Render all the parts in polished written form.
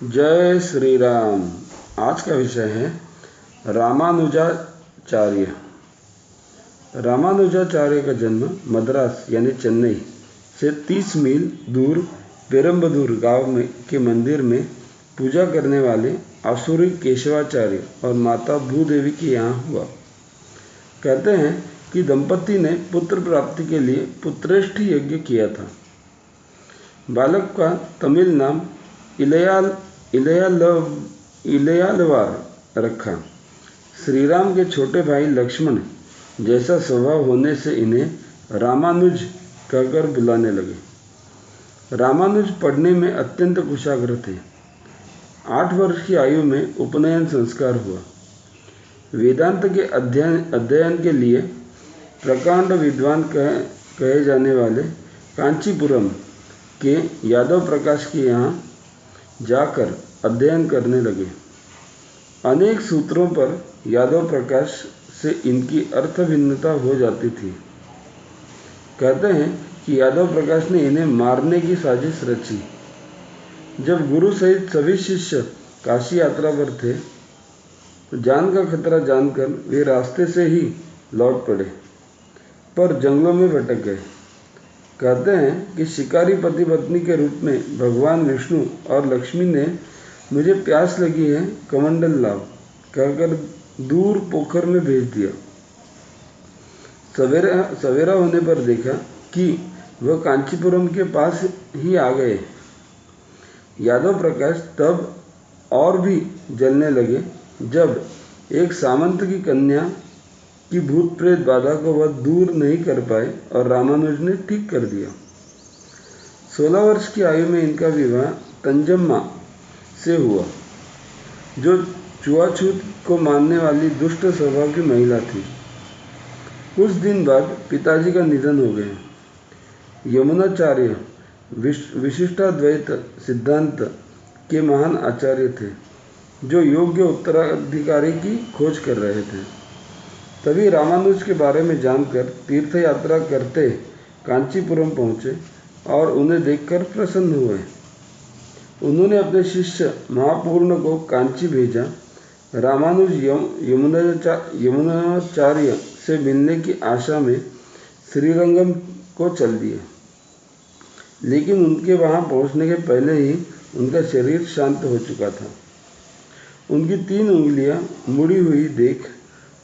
जय श्री राम। आज का विषय है रामानुजाचार्य। रामानुजाचार्य का जन्म मद्रास यानी चेन्नई से 30 मील दूर पेरम्बदूर गांव के मंदिर में पूजा करने वाले आसुरी केशवाचार्य और माता भूदेवी के यहाँ हुआ। कहते हैं कि दंपति ने पुत्र प्राप्ति के लिए पुत्रेष्ठ यज्ञ किया था। बालक का तमिल नाम इलयालवार रखा। श्री राम के छोटे भाई लक्ष्मण जैसा स्वभाव होने से इन्हें रामानुज कहकर बुलाने लगे। रामानुज पढ़ने में अत्यंत कुशाग्र थे। 8 वर्ष की आयु में उपनयन संस्कार हुआ। वेदांत के अध्ययन के लिए प्रकांड विद्वान कहे जाने वाले कांचीपुरम के यादव प्रकाश के यहाँ जाकर अध्ययन करने लगे। अनेक सूत्रों पर यादव प्रकाश से इनकी अर्थ भिन्नता हो जाती थी। कहते हैं कि यादव प्रकाश ने इन्हें मारने की साजिश रची। जब गुरु सहित सभी शिष्य काशी यात्रा पर थे तो जान का खतरा जानकर वे रास्ते से ही लौट पड़े, पर जंगलों में भटक गए। कहते हैं कि शिकारी पति पत्नी के रूप में भगवान विष्णु और लक्ष्मी ने मुझे प्यास लगी है, कमंडल लाओ कहकर दूर पोखर में भेज दिया। सवेरा होने पर देखा कि वह कांचीपुरम के पास ही आ गए। यादव प्रकाश तब और भी जलने लगे जब एक सामंत की कन्या की भूत प्रेत बाधा को वह दूर नहीं कर पाए और रामानुज ने ठीक कर दिया। 16 वर्ष की आयु में इनका विवाह तंजम्मा से हुआ, जो छुआछूत को मानने वाली दुष्ट स्वभाव की महिला थी। कुछ दिन बाद पिताजी का निधन हो गया। यमुनाचार्य विशिष्टाद्वैत सिद्धांत के महान आचार्य थे, जो योग्य उत्तराधिकारी की खोज कर रहे थे। तभी रामानुज के बारे में जानकर तीर्थ यात्रा करते कांचीपुरम पहुँचे और उन्हें देखकर प्रसन्न हुए। उन्होंने अपने शिष्य महापूर्ण को कांची भेजा। रामानुज यमुनाचार्य से मिलने की आशा में श्रीरंगम को चल दिए, लेकिन उनके वहां पहुंचने के पहले ही उनका शरीर शांत हो चुका था। उनकी 3 उंगलियां मुड़ी हुई देख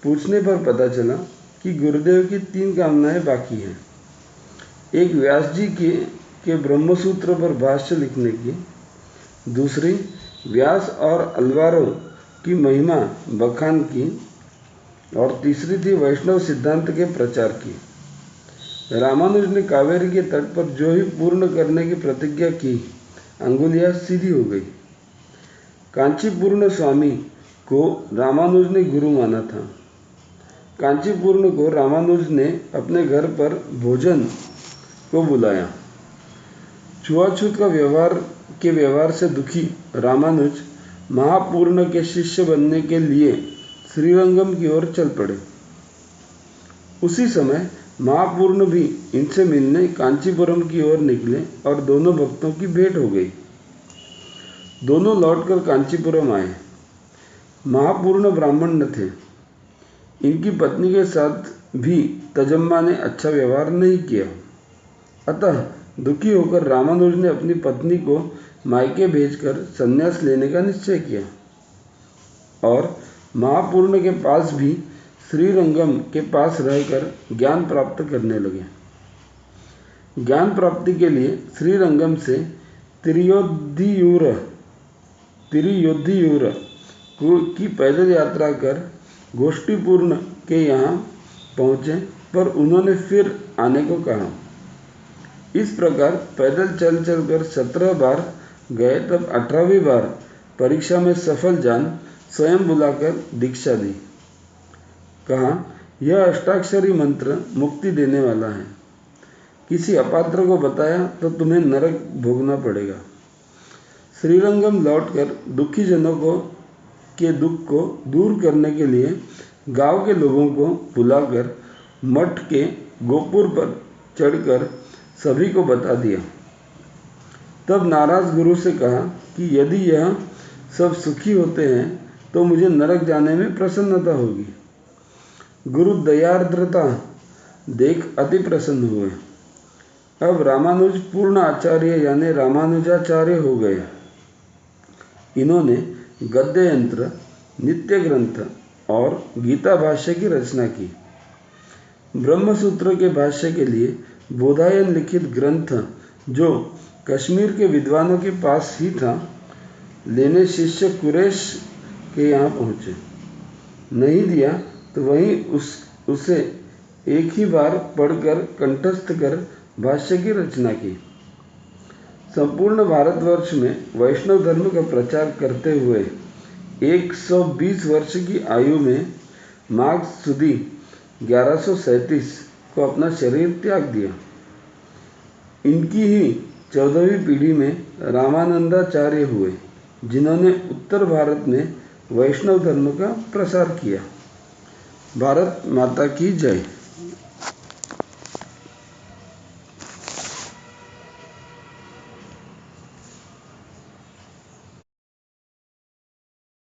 पूछने पर पता चला कि गुरुदेव की 3 कामनाएं बाकी हैं। एक व्यास जी के ब्रह्मसूत्र पर भाष्य लिखने की, दूसरी व्यास और अलवारों की महिमा बखान की, और तीसरी थी वैष्णव सिद्धांत के प्रचार की। रामानुज ने कावेरी के तट पर जो ही पूर्ण करने की प्रतिज्ञा की, अंगुलियां सीधी हो गई। कांचीपूर्ण स्वामी को रामानुज ने गुरु माना था। कांचीपुरम को रामानुज ने अपने घर पर भोजन को बुलाया। छुआछूत के व्यवहार से दुखी रामानुज महापूर्ण के शिष्य बनने के लिए श्रीरंगम की ओर चल पड़े। उसी समय महापूर्ण भी इनसे मिलने कांचीपुरम की ओर निकले और दोनों भक्तों की भेंट हो गई। दोनों लौटकर कांचीपुरम आए। महापूर्ण ब्राह्मण न थे। इनकी पत्नी के साथ भी तजम्मा ने अच्छा व्यवहार नहीं किया। अतः दुखी होकर रामानुज ने अपनी पत्नी को मायके भेजकर संन्यास लेने का निश्चय किया और महापूर्ण के पास भी श्रीरंगम के पास रहकर ज्ञान प्राप्त करने लगे। ज्ञान प्राप्ति के लिए श्रीरंगम से तिरुयोद्धियूर की पैदल यात्रा कर गोष्ठीपूर्ण के यहाँ पहुँचे, पर उन्होंने फिर आने को कहा। इस प्रकार पैदल चल कर 17 बार गए, तब 18वीं बार परीक्षा में सफल जान स्वयं बुलाकर दीक्षा दी। कहा, यह अष्टाक्षरी मंत्र मुक्ति देने वाला है। किसी अपात्र को बताया तो तुम्हें नरक भोगना पड़ेगा। श्रीरंगम लौटकर दुखी जनों के दुख को दूर करने के लिए गांव के लोगों को बुलाकर मठ के गोपुर पर चढ़कर सभी को बता दिया। तब नाराज गुरु से कहा कि यदि यह सब सुखी होते हैं तो मुझे नरक जाने में प्रसन्नता होगी। गुरु दयार्द्रता देख अति प्रसन्न हुए। अब रामानुज पूर्ण आचार्य यानी रामानुजाचार्य हो गए। इन्होंने गद्य यंत्र, नित्य ग्रंथ और गीता भाष्य की रचना की। ब्रह्मसूत्र के भाष्य के लिए बोधायन लिखित ग्रंथ, जो कश्मीर के विद्वानों के पास ही था, लेने शिष्य कुरैश के यहाँ पहुँचे। नहीं दिया तो वहीं उसे एक ही बार पढ़कर कंठस्थ कर भाष्य की रचना की। संपूर्ण भारतवर्ष में वैष्णव धर्म का प्रचार करते हुए 120 वर्ष की आयु में माघ सुदी 1137 को अपना शरीर त्याग दिया। इनकी ही 14वीं पीढ़ी में रामानंदाचार्य हुए, जिन्होंने उत्तर भारत में वैष्णव धर्म का प्रसार किया। भारत माता की जय।